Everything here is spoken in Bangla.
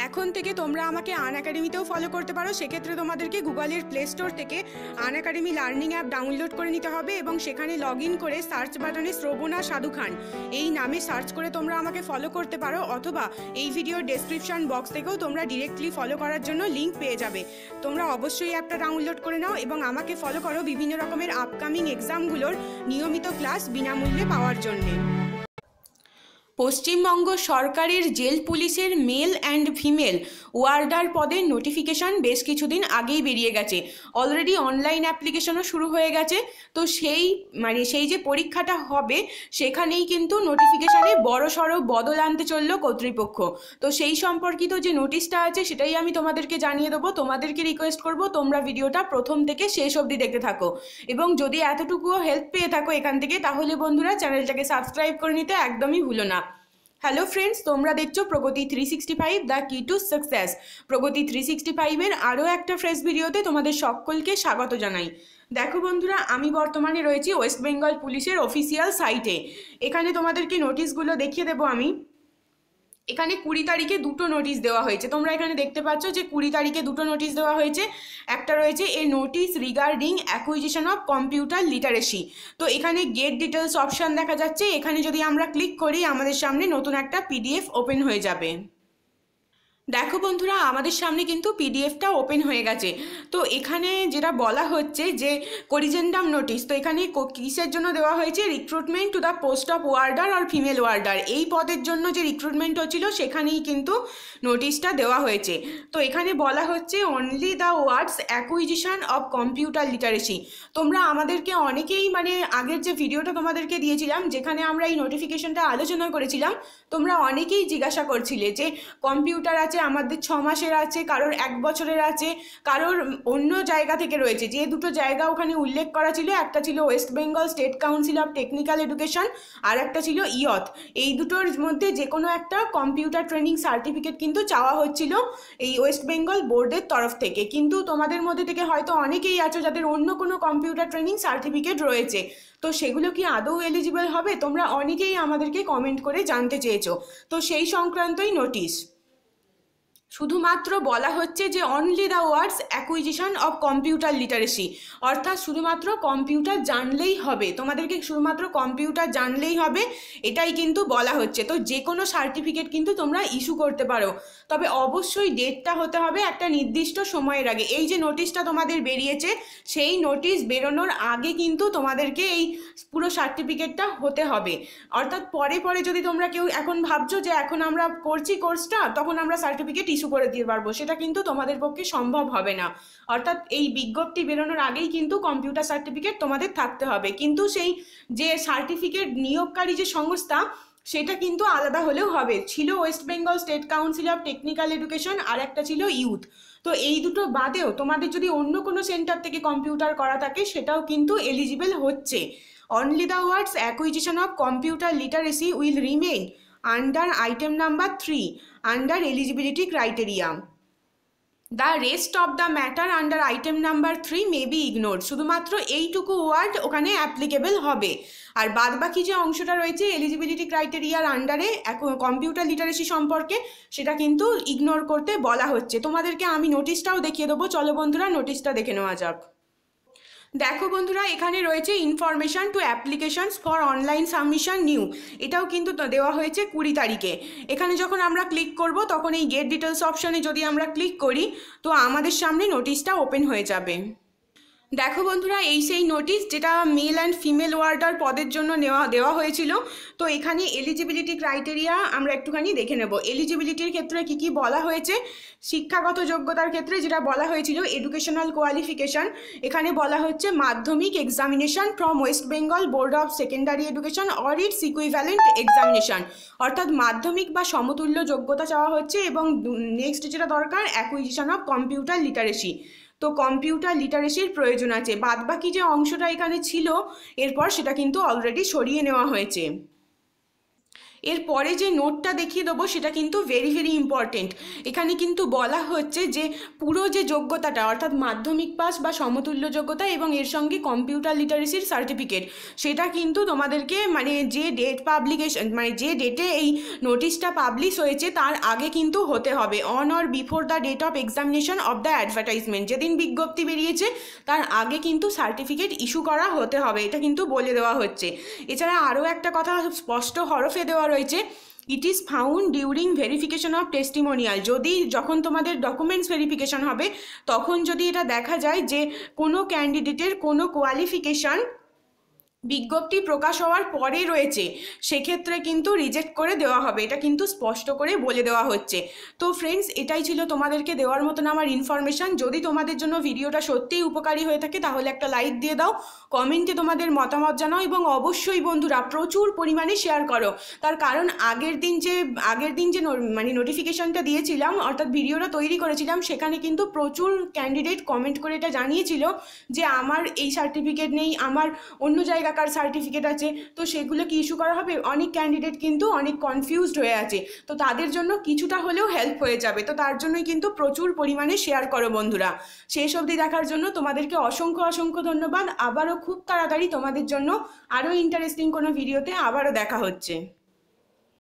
এখন থেকে তোমরা আমাকে আনএকাডেমিতেও ফলো করতে পারো। সেক্ষেত্রে তোমাদেরকে গুগলের প্লে স্টোর থেকে আনএকাডেমি লার্নিং অ্যাপ ডাউনলোড করে নিতে হবে এবং সেখানে লগ ইন করে সার্চ বাটনে শ্রবণা সাধু খান এই নামে সার্চ করে তোমরা আমাকে ফলো করতে পারো, অথবা এই ভিডিওর ডেসক্রিপশন বক্স থেকেও তোমরা ডিরেক্টলি ফলো করার জন্য লিঙ্ক পেয়ে যাবে। তোমরা অবশ্যই অ্যাপটা ডাউনলোড করে নাও এবং আমাকে ফলো করো বিভিন্ন রকমের আপকামিং এক্সামগুলোর নিয়মিত ক্লাস বিনামূল্যে পাওয়ার জন্যে। পশ্চিমবঙ্গ সরকারের জেল পুলিশের মেল অ্যান্ড ফিমেল ওয়ার্ডার পদের নোটিফিকেশান বেশ কিছুদিন আগেই বেরিয়ে গেছে। অলরেডি অনলাইন অ্যাপ্লিকেশনও শুরু হয়ে গেছে। তো সেই যে পরীক্ষাটা হবে সেখানেই কিন্তু নোটিফিকেশানে বড়সড় বদল আনতে চললো কর্তৃপক্ষ। তো সেই সম্পর্কিত যে নোটিশটা আছে সেটাই আমি তোমাদেরকে জানিয়ে দেবো। তোমাদেরকে রিকোয়েস্ট করব তোমরা ভিডিওটা প্রথম থেকে শেষ অবধি দেখতে থাকো, এবং যদি এতটুকুও হেল্প পেয়ে থাকো এখান থেকে তাহলে বন্ধুরা চ্যানেলটাকে সাবস্ক্রাইব করে নিতে একদমই ভুলো না। হ্যালো ফ্রেন্ডস, তোমরা দেখছো প্রগতি 365 দ্য কি টু সাকসেস। প্রগতি 365-এর আরও একটা ফ্রেশ ভিডিওতে তোমাদের সকলকে স্বাগত জানাই। দেখো বন্ধুরা, আমি বর্তমানে রয়েছি ওয়েস্ট বেঙ্গল পুলিশের অফিসিয়াল সাইটে। এখানে তোমাদেরকে নোটিশগুলো দেখিয়ে দেবো আমি। এখানে 20 তারিখে দুটো নোটিশ দেওয়া হয়েছে। তোমরা এখানে দেখতে পাচ্ছ যে 20 তারিখে দুটো নোটিশ দেওয়া হয়েছে। একটা রয়েছে a notice regarding acquisition of computer literacy. তো এখানে গেট ডিটেলস অপশান দেখা যাচ্ছে। এখানে যদি আমরা ক্লিক করি আমাদের সামনে নতুন একটা পিডিএফ ওপেন হয়ে যাবে। দেখো বন্ধুরা, আমাদের সামনে কিন্তু পিডিএফটা ওপেন হয়ে গেছে। তো এখানে যেটা বলা হচ্ছে যে করিজেন্ডাম নোটিশ, তো এখানে কিসের জন্য দেওয়া হয়েছে? Recruitment to the post of warder আর ফিমেল ওয়ার্ডার, এই পদের জন্য যে রিক্রুটমেন্ট হচ্ছিল সেখানেই কিন্তু নোটিশটা দেওয়া হয়েছে। তো এখানে বলা হচ্ছে only the words acquisition of computer literacy. তোমরা আমাদেরকে অনেকেই আগের যে ভিডিওটা তোমাদেরকে দিয়েছিলাম যেখানে আমরা এই নোটিফিকেশনটা আলোচনা করেছিলাম, তোমরা অনেকেই জিজ্ঞাসা করছিলে যে কম্পিউটার আছে আমাদের 6 মাসের আছে, কারোর 1 বছরের আছে, কারোর অন্য জায়গা থেকে রয়েছে। যে দুটো জায়গা ওখানে উল্লেখ করা ছিল, একটা ছিল West Bengal state council of technical education আর একটা ছিল ইয়থ। এই দুটোর মধ্যে যে কোনো একটা কম্পিউটার ট্রেনিং সার্টিফিকেট কিন্তু চাওয়া হচ্ছিল এই ওয়েস্ট বেঙ্গল বোর্ডের তরফ থেকে। কিন্তু তোমাদের মধ্যে থেকে হয়তো অনেকেই আছো যাদের অন্য কোনো কম্পিউটার ট্রেনিং সার্টিফিকেট রয়েছে। তো সেগুলো কি আদৌ এলিজিবল হবে? তোমরা অনেকেই আমাদেরকে কমেন্ট করে জানতে চেয়েছো। তো সেই সংক্রান্তই নোটিশ। শুধুমাত্র বলা হচ্ছে যে only the words acquisition of computer literacy, অর্থাৎ শুধুমাত্র কম্পিউটার জানলেই হবে, তোমাদেরকে শুধুমাত্র কম্পিউটার জানলেই হবে, এটাই কিন্তু বলা হচ্ছে। তো যে কোনো সার্টিফিকেট কিন্তু তোমরা ইস্যু করতে পারো, তবে অবশ্যই ডেটটা হতে হবে একটা নির্দিষ্ট সময়ের আগে। এই যে নোটিশটা তোমাদের বেরিয়েছে সেই নোটিশ বেরোনোর আগে কিন্তু তোমাদেরকে এই পুরো সার্টিফিকেটটা হতে হবে। অর্থাৎ পরে পরে যদি তোমরা কেউ এখন ভাবছো যে এখন আমরা করছি কোর্সটা তখন আমরা সার্টিফিকেট ইস্যু করে দিতে পারবো, সেটা কিন্তু তোমাদের পক্ষে সম্ভব হবে না। অর্থাৎ এই বিজ্ঞপ্তি বেরোনোর আগেই কিন্তু কম্পিউটার সার্টিফিকেট তোমাদের থাকতে হবে। কিন্তু সেই যে সার্টিফিকেট নিয়োগকারী যে সংস্থা সেটা কিন্তু আলাদা হলেও হবে। ছিল West Bengal state council of technical education আর একটা ছিল ইউথ। তো এই দুটো বাদেও তোমাদের যদি অন্য কোনো সেন্টার থেকে কম্পিউটার করা থাকে সেটাও কিন্তু এলিজিবল হচ্ছে। Only the words acquisition of computer literacy will remain under item number 3 under eligibility criteria. The rest of the matter under item number 3 may be ignored. শুধুমাত্র এইটুকু ওয়ার্ড ওখানে অ্যাপ্লিকেবল হবে, আর বাদ বাকি যে অংশটা রয়েছে এলিজিবিলিটি ক্রাইটেরিয়ার আন্ডারে কম্পিউটার লিটারেসি সম্পর্কে সেটা কিন্তু ইগনোর করতে বলা হচ্ছে। তোমাদেরকে আমি নোটিশটাও দেখিয়ে দেবো। চলো বন্ধুরা নোটিশটা দেখে নেওয়া যাক। দেখো বন্ধুরা, এখানে রয়েছে information to applications for online submission new, এটাও কিন্তু দেওয়া হয়েছে 20 তারিখে। এখানে যখন আমরা ক্লিক করব তখন এই গেট ডিটেলস অপশানে যদি আমরা ক্লিক করি তো আমাদের সামনে নোটিশটা ওপেন হয়ে যাবে। দেখো বন্ধুরা, এই সেই নোটিশ যেটা মেল অ্যান্ড ফিমেল ওয়ার্ডার পদের জন্য দেওয়া হয়েছিল। তো এখানে এলিজিবিলিটি ক্রাইটেরিয়া আমরা একটুখানি দেখে নেব। এলিজিবিলিটির ক্ষেত্রে কি কি বলা হয়েছে? শিক্ষাগত যোগ্যতার ক্ষেত্রে যেটা বলা হয়েছিল এডুকেশনাল কোয়ালিফিকেশান, এখানে বলা হচ্ছে মাধ্যমিক examination from West Bengal board of secondary education or its equivalent examination, অর্থাৎ মাধ্যমিক বা সমতুল্য যোগ্যতা চাওয়া হচ্ছে। এবং নেক্সট যেটা দরকার অ্যাকুইজিশন অফ কম্পিউটার লিটারেসি, তো কম্পিউটার লিটারেসির প্রয়োজন আছে। বাদবাকি যে অংশটা এখানে ছিল এরপর সেটা কিন্তু অলরেডি সরিয়ে নেওয়া হয়েছে। এরপরে যে নোটটা দেখিয়ে দেবো সেটা কিন্তু ভেরি ভেরি ইম্পর্টেন্ট। এখানে কিন্তু বলা হচ্ছে যে পুরো যে যোগ্যতাটা অর্থাৎ মাধ্যমিক পাস বা সমতুল্য যোগ্যতা এবং এর সঙ্গে কম্পিউটার লিটারেসির সার্টিফিকেট, সেটা কিন্তু তোমাদেরকে মানে যে ডেট পাবলিকেশন মানে যে ডেটে এই নোটিশটা পাবলিশ হয়েছে তার আগে কিন্তু হতে হবে, on or before the date of examination of the advertisement. যেদিন বিজ্ঞপ্তি বেরিয়েছে তার আগে কিন্তু সার্টিফিকেট ইস্যু করা হতে হবে, এটা কিন্তু বলে দেওয়া হচ্ছে। এছাড়া আরও একটা কথা স্পষ্ট হরফে দেওয়া রয়েছে, it is found during verification of testimonial. যদি যখন তোমাদের ডকুমেন্টস ভেরিফিকেশন হবে তখন যদি এটা দেখা যায় যে কোনো ক্যান্ডিডেটের কোনো কোয়ালিফিকেশান বিজ্ঞপ্তি প্রকাশ হওয়ার পরে রয়েছে, সেক্ষেত্রে কিন্তু রিজেক্ট করে দেওয়া হবে, এটা কিন্তু স্পষ্ট করে বলে দেওয়া হচ্ছে। তো ফ্রেন্ডস, এটাই ছিল তোমাদেরকে দেওয়ার মতন আমার ইনফরমেশান। যদি তোমাদের জন্য ভিডিওটা সত্যিই উপকারী হয়ে থাকে তাহলে একটা লাইক দিয়ে দাও, কমেন্টে তোমাদের মতামত জানাও এবং অবশ্যই বন্ধুরা প্রচুর পরিমাণে শেয়ার করো। তার কারণ আগের দিন যে মানে নোটিফিকেশানটা দিয়েছিলাম অর্থাৎ ভিডিওটা তৈরি করেছিলাম, সেখানে কিন্তু প্রচুর ক্যান্ডিডেট কমেন্ট করে এটা জানিয়েছিল যে আমার এই সার্টিফিকেট নেই, আমার অন্য জায়গাকার সার্টিফিকেট আছে, তো সেগুলো কি ইস্যু করা হবে? অনেক ক্যান্ডিডেট কিন্তু অনেক কনফিউজড হয়ে আছে, তো তাদের জন্য কিছুটা হলেও হেল্প হয়ে যাবে। তো তার জন্যই কিন্তু প্রচুর পরিমাণে শেয়ার করো বন্ধুরা। শেষ অবধি দেখার জন্য তোমাদেরকে অসংখ্য অসংখ্য ধন্যবাদ। আবারও খুব তাড়াতাড়ি তোমাদের জন্য আরও ইন্টারেস্টিং কোনো ভিডিওতে আবারও দেখা হচ্ছে।